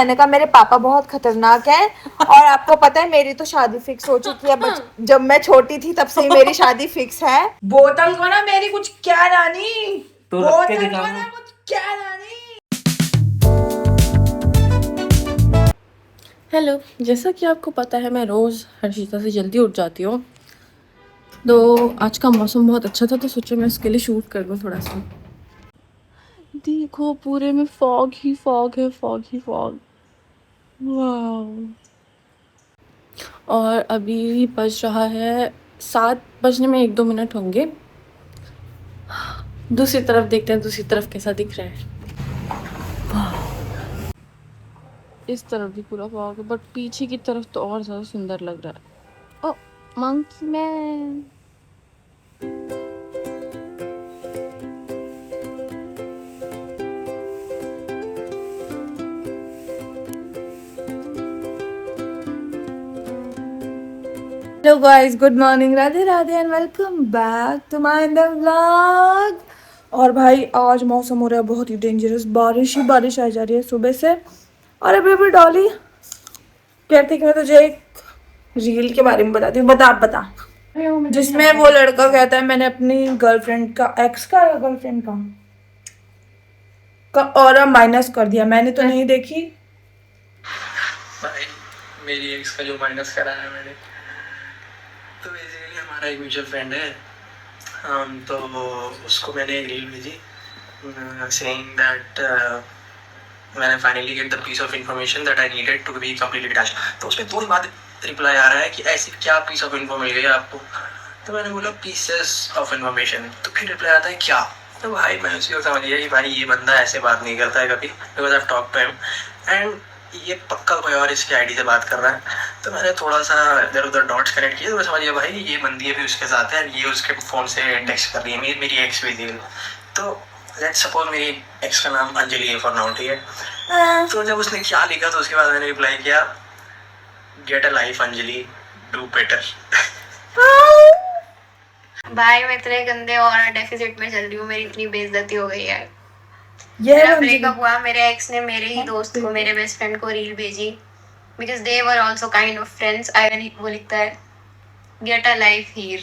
मैंने कहा मेरे पापा बहुत खतरनाक हैं और आपको पता है मेरी तो शादी फिक्स हो चुकी है। जब मैं छोटी थी तब से ही मेरी शादी फिक्स है। बोतल को ना मेरी कुछ क्या रानी, तो बोतल को ना कुछ क्या रानी। हेलो, जैसा कि आपको पता है मैं रोज़ हर्षिता से जल्दी उठ जाती हूँ। तो आज का मौसम बहुत अच्छा था तो सोचा मैं उसके लिए शूट कर लूँ थोड़ा सा। देखो पूरे में फॉग ही फॉग है, फॉग ही फॉग। वाह। और अभी बज रहा है 7 बजने में 1-2 मिनट होंगे। दूसरी तरफ देखते हैं, दूसरी तरफ कैसा दिख रहा है। इस तरफ भी पूरा फॉग है बट पीछे की तरफ तो और ज़्यादा सुंदर लग रहा है। Oh monkey man. Hello guys, good morning, Radhe Radhe and welcome back to my the vlog. और भाई आज मौसम हो रहा है बहुत ही डेंजरस, बारिश ही बारिश आ जा रही है सुबह से। और अभी अभी डॉली कहती कि मैं तुझे एक रील के बारे में बताती हूँ, बता आप बता। जिसमें वो लड़का कहता है मैंने अपनी गर्लफ्रेंड का, एक्स का या गर्लफ्रेंड का ऑरा माइनस कर दिया। मैंने तो नहीं देखी भाई, मेरी एक्स का जो माइनस करा है मैंने, तो बेसिकली हमारा एक म्यूचुअल फ्रेंड है। तो उसको मैंने एक रील भेजी सेइंग दैट मैंने finally get the piece of information that I needed to be completely detached. तो उसमें दो ही बात रिप्लाई आ रहा है कि ऐसी क्या पीस ऑफ इन्फॉर्मेशन मिल गई आपको। तो मैंने बोला पीसेस ऑफ इन्फॉर्मेशन। तो फिर रिप्लाई आता है क्या। तो भाई मैं उसी को समझ गया कि भाई ये बंदा ऐसे बात नहीं करता है कभी, because I talk to him and ये पक्का कोई और इसकी आईडी से बात कर रहा है। तो मैंने थोड़ा सा इधर उधर डॉट्स कनेक्ट किए तो मैं समझ गया भाई ये बंदी अभी उसके साथ है, ये उसके फ़ोन से टेक्स्ट कर रही है, मेरी एक्स भी थी। तो लेट्स सपोज मेरी एक्स का नाम अंजलि है फॉर नाउ, ठीक है। तो जब उसने क्या लिखा तो उसके बाद मैंने रिप्लाई किया get a life Anjali, do better. भाई मैं इतने गंदे और डेफिसिट में चल रही हूँ, मेरी इतनी बेइज्जती हो गई है। मेरा ब्रेकअप हुआ, मेरे एक्स ने मेरे ही दोस्त को, मेरे बेस्ट फ्रेंड को रील भेजी because they were also kind of friends. वो लिखता है get a life Heer,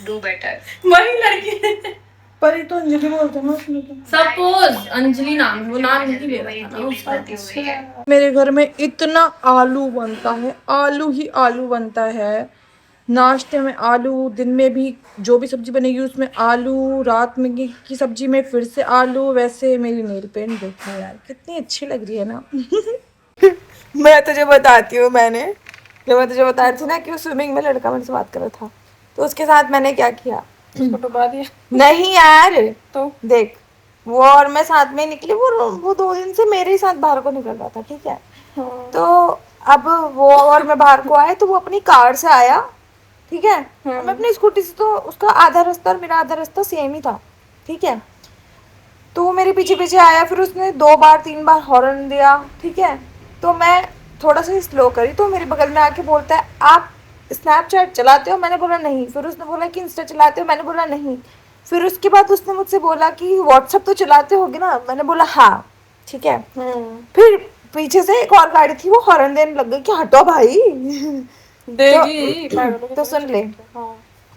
do better. वही लड़की पर ये तो अंजलि बोलते हैं ना उसमें तो। सपोज अंजलि नाम, वो नाम नहीं ले रहा था ना उसका। बेइज्जती हो गई है। मेरे घर में इतना आलू बनता है, आलू ही आलू बनता है। नाश्ते में आलू, दिन में भी जो भी सब्जी बनेगी उसमें आलू, रात में की सब्जी में फिर से आलू। वैसे मेरी नेल पेंट देखो यार कितनी अच्छी लग रही है ना। मैं तुझे बताती हूँ, मैं तुझे बता रही थी ना कि वो स्विमिंग में लड़का मेरे से बात कर रहा था, तो उसके साथ मैंने क्या किया। डुबा दिया नहीं यार, तो देख वो और मैं साथ में निकले, वो 2 दिन से मेरे ही साथ बाहर को निकल रहा था, ठीक है। तो अब वो और मैं बाहर को आए तो वो अपनी कार से आया, ठीक है। और मैं अपनी स्कूटी से, तो उसका आधा रास्ता और मेरा आधा रास्ता सेम ही था, ठीक है। तो वो मेरे पीछे पीछे आया, फिर उसने 2 बार 3 बार हॉर्न दिया, ठीक है। तो मैं थोड़ा सा स्लो करी तो मेरे बगल में आके बोलता है आप स्नैपचैट चलाते हो। मैंने बोला नहीं। फिर उसने बोला कि इंस्टा चलाते हो। मैंने बोला नहीं। फिर उसके बाद उसने मुझसे बोला कि व्हाट्सएप तो चलाते होगे ना। मैंने बोला हाँ, ठीक है। फिर पीछे से एक और गाड़ी थी, वो हॉर्न देने लग गई कि हटो भाई। देगी तो सुन ले।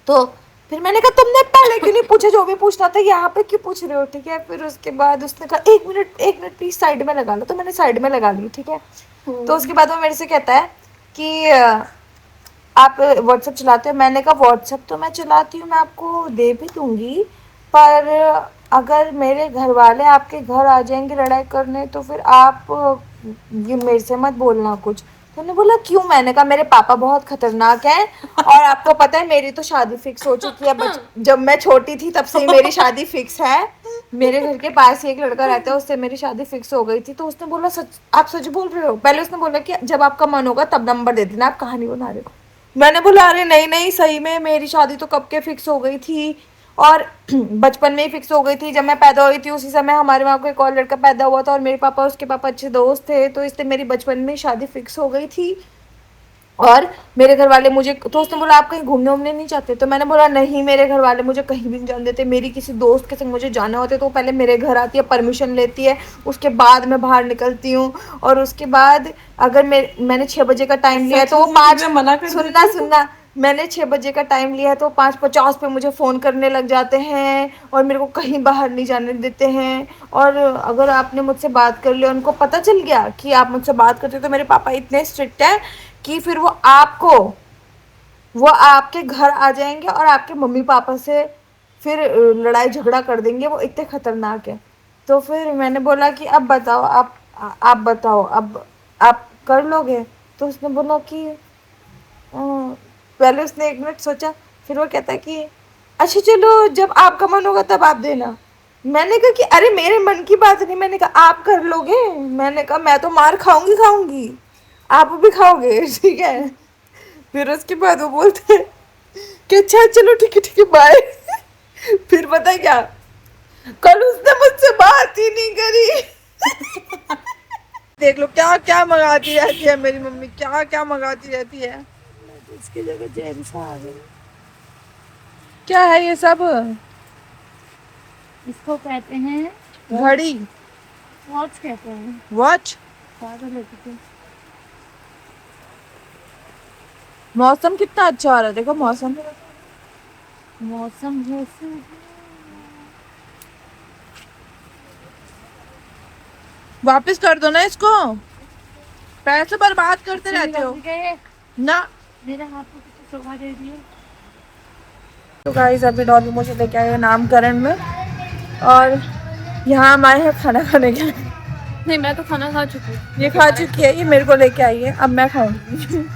तो फिर मैंने कहा तुमने पहले क्यों नहीं पूछा, जो भी पूछना था यहाँ पे क्यों पूछ रहे हो, ठीक है। फिर उसके बाद उसने कहा 1 मिनट प्लीज साइड में लगा लो। तो मैंने साइड में लगा ली, ठीक है। तो उसके बाद वो मेरे से कहता है कि आप व्हाट्सएप चलाते हो। मैंने कहा व्हाट्सएप तो मैं चलाती हूँ, मैं आपको दे भी दूंगी, पर अगर मेरे घर वाले आपके घर आ जाएंगे लड़ाई करने तो फिर आप ये मेरे से मत बोलना कुछ। तो उन्होंने बोला क्यों। मैंने कहा मेरे पापा बहुत खतरनाक हैं और आपको पता है मेरी तो शादी फिक्स हो चुकी है। जब मैं छोटी थी तब से ही मेरी शादी फिक्स है। मेरे घर के पास ही एक लड़का रहता है, उससे मेरी शादी फिक्स हो गई थी। तो उसने बोला सच, आप सच बोल रहे हो। पहले उसने बोला कि जब आपका मन होगा तब नंबर दे देना, आप कहानी बना रहे हो। मैंने बोला अरे नहीं नहीं, सही में मेरी शादी तो कब के फिक्स हो गई थी, और बचपन में ही फिक्स हो गई थी। जब मैं पैदा हुई थी उसी समय हमारे वहाँ को एक और लड़का पैदा हुआ था और मेरे पापा उसके पापा अच्छे दोस्त थे, तो इसलिए मेरी बचपन में शादी फिक्स हो गई थी। और मेरे घर वाले मुझे, तो उसने बोला आप कहीं घूमने उमने नहीं जाते? तो मैंने बोला नहीं, मेरे घर वाले मुझे कहीं भी नहीं जाने देते। मेरी किसी दोस्त के संग मुझे जाना होता है तो वो पहले मेरे घर आती है, परमिशन लेती है, उसके बाद मैं बाहर निकलती हूँ। और उसके बाद अगर मैंने 6 बजे का टाइम लिया है तो वो 5 मना कर सुनना मैंने 6 बजे का टाइम लिया है तो 5:50 पे मुझे फ़ोन करने लग जाते हैं और मेरे को कहीं बाहर नहीं जाने देते हैं। और अगर आपने मुझसे बात कर लिया, उनको पता चल गया कि आप मुझसे बात करते हो, तो मेरे पापा इतने स्ट्रिक्ट हैं कि फिर वो आपके घर आ जाएंगे और आपके मम्मी पापा से फिर लड़ाई झगड़ा कर देंगे। वो इतने खतरनाक है। तो फिर मैंने बोला कि अब बताओ, आप बताओ, अब आप कर लोगे? तो उसने बोला कि पहले उसने 1 मिनट सोचा, फिर वो कहता है कि अच्छा चलो, जब आपका मन होगा तब आप देना। मैंने कहा कि अरे मेरे मन की बात नहीं। मैंने कहा आप कर लोगे? मैंने कहा मैं तो मार खाऊंगी, आप भी खाओगे, ठीक है। फिर उसके बाद वो बोलते हैं कि अच्छा चलो ठीक है बाय। फिर पता है क्या, कल उसने मुझसे बात ही नहीं करी। देख लो क्या क्या मंगाती रहती है मेरी मम्मी, क्या क्या मंगाती रहती है। इसकी जगह जेम्स आ गई। क्या है ये सब? इसको कहते हैं घड़ी, वॉच कहते हैं। वॉच। पागल है तू। मौसम कितना अच्छा हो रहा है, देखो मौसम। मौसम जैसे वापस कर दो ना इसको, पैसे बर्बाद करते रहते हो ना। मेरे हाथ को कुछ शोभा दे दिए। तो गाइस अभी डॉली मुझे लेके आए हैं नामकरण में, और यहाँ हम आए हैं खाना खाने के लिए। नहीं, मैं तो खाना खा चुकी हूँ। ये खा चुकी है, ये मेरे को लेके आई है, अब मैं खाऊंगी।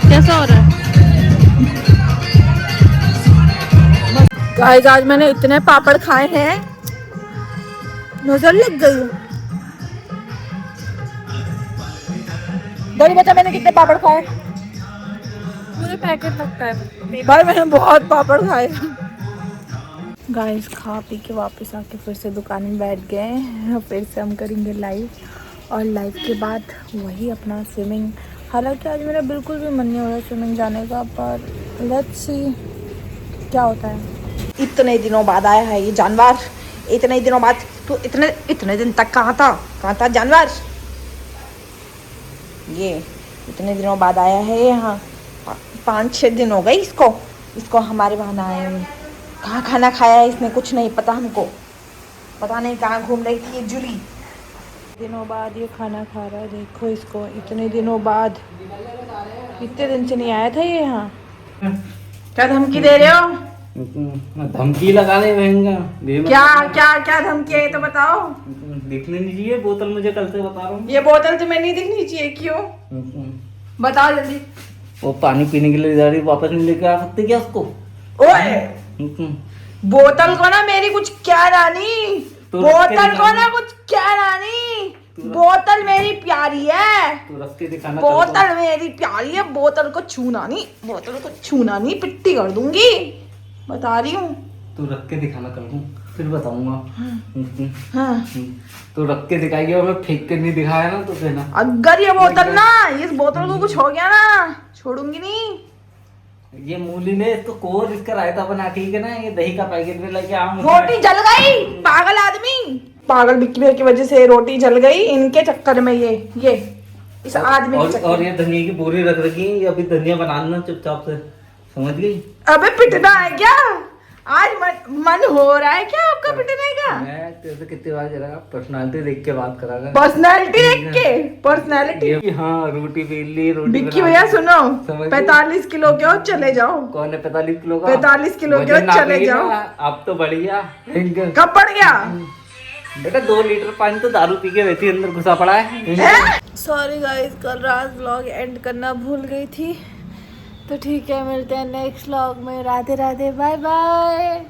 कैसा हो रहा है? गाइस आज मैंने इतने पापड़ खाए हैं, नजर लग गई। डॉली बता मैंने कितने पापड़ खाए? पूरे पैकेट लगता है। भाई मैंने बहुत पापड़ खाए। गाइस खा पी के वापस आके फिर से दुकान में बैठ गए हैं। फिर से हम करेंगे लाइव, और लाइव के बाद वही अपना स्विमिंग। हालांकि आज मेरा बिल्कुल भी मन नहीं हो रहा स्विमिंग जाने का, पर लेट्स सी क्या होता है। इतने दिनों बाद आया है ये जानवर, इतने दिनों बाद। तो इतने दिन तक कहाँ था जानवर? ये इतने दिनों बाद आया है यहाँ, 5-6 दिन हो गए इसको हमारे वहाँ आए हुए। कहाँ खाना खाया है इसने, कुछ नहीं पता हमको, पता नहीं कहाँ घूम रही थी ये जूली। दिनों बाद ये खाना खा रहा है, देखो इसको, इतने दिनों बाद। इतने दिन से नहीं आया था ये यहाँ। क्या धमकी दे रहे हो? धमकी लगाने महंगा क्या धमकी है तो बताओ। दिखने नहीं चाहिए बोतल, मुझे कल से बता रहा हूँ। ये बोतल तुम्हें नहीं दिखनी चाहिए, क्यों? बताओ जल्दी। वो पानी पीने के लिए जा रही, वापस नहीं लेके आ सकते क्या उसको? ओए बोतल को ना मेरी कुछ क्या रानी, तो बोतल को ना कुछ क्या रानी, बोतल मेरी प्यारी है, तो रख के दिखाना। बोतल मेरी प्यारी है, बोतल को छूना नहीं, पिट्टी कर दूंगी, बता रही हूँ। तू रख के दिखाना, कर दूँ फिर बताऊंगा। हाँ। तो रख के दिखाएगी, और मैं फेंक के नहीं दिखाया ना तो कहना। अगर ये बोतल ना, इस बोतल को कुछ हो गया ना, छोड़ूंगी नहीं। ये मूली ने इसको कोर इसका रायता बना, ठीक है ना। ये दही का पैकेट में लेके आऊँ, रोटी जल गई, पागल आदमी, पागल बिक्की भैया की वजह से रोटी जल गई, इनके चक्कर में ये इस आदमी के चक्कर। और ये धनिया की बोरी रख रखी है, ये अभी धनिया बनाना चुपचाप से, समझ गई? अबे पिटना है क्या आज? मन हो रहा है क्या आपका पिटने का? मैं तेरे से कितनी बार करा, पर्सनालिटी देख के बात करा कर। पर्सनालिटी देख के? पर्सनालिटी? हाँ, रोटी बेल ली, रोटी बिक्की भैया सुनो, समझ 45 किलो के हो, चले जाओ। कौन है 45 किलो का? 45 किलो के हो, वजन नाप चले रही जाओ। ना, आप तो बढ़िया। कब पड़ गया बेटा? 2 लीटर पानी तो दारू पी के वैसे ही अंदर घुसा पड़ा है। सॉरी गाइस, कल रात व्लॉग एंड करना भूल गई थी। तो ठीक है, मिलते हैं नेक्स्ट व्लॉग में। Radhe Radhe, bye bye.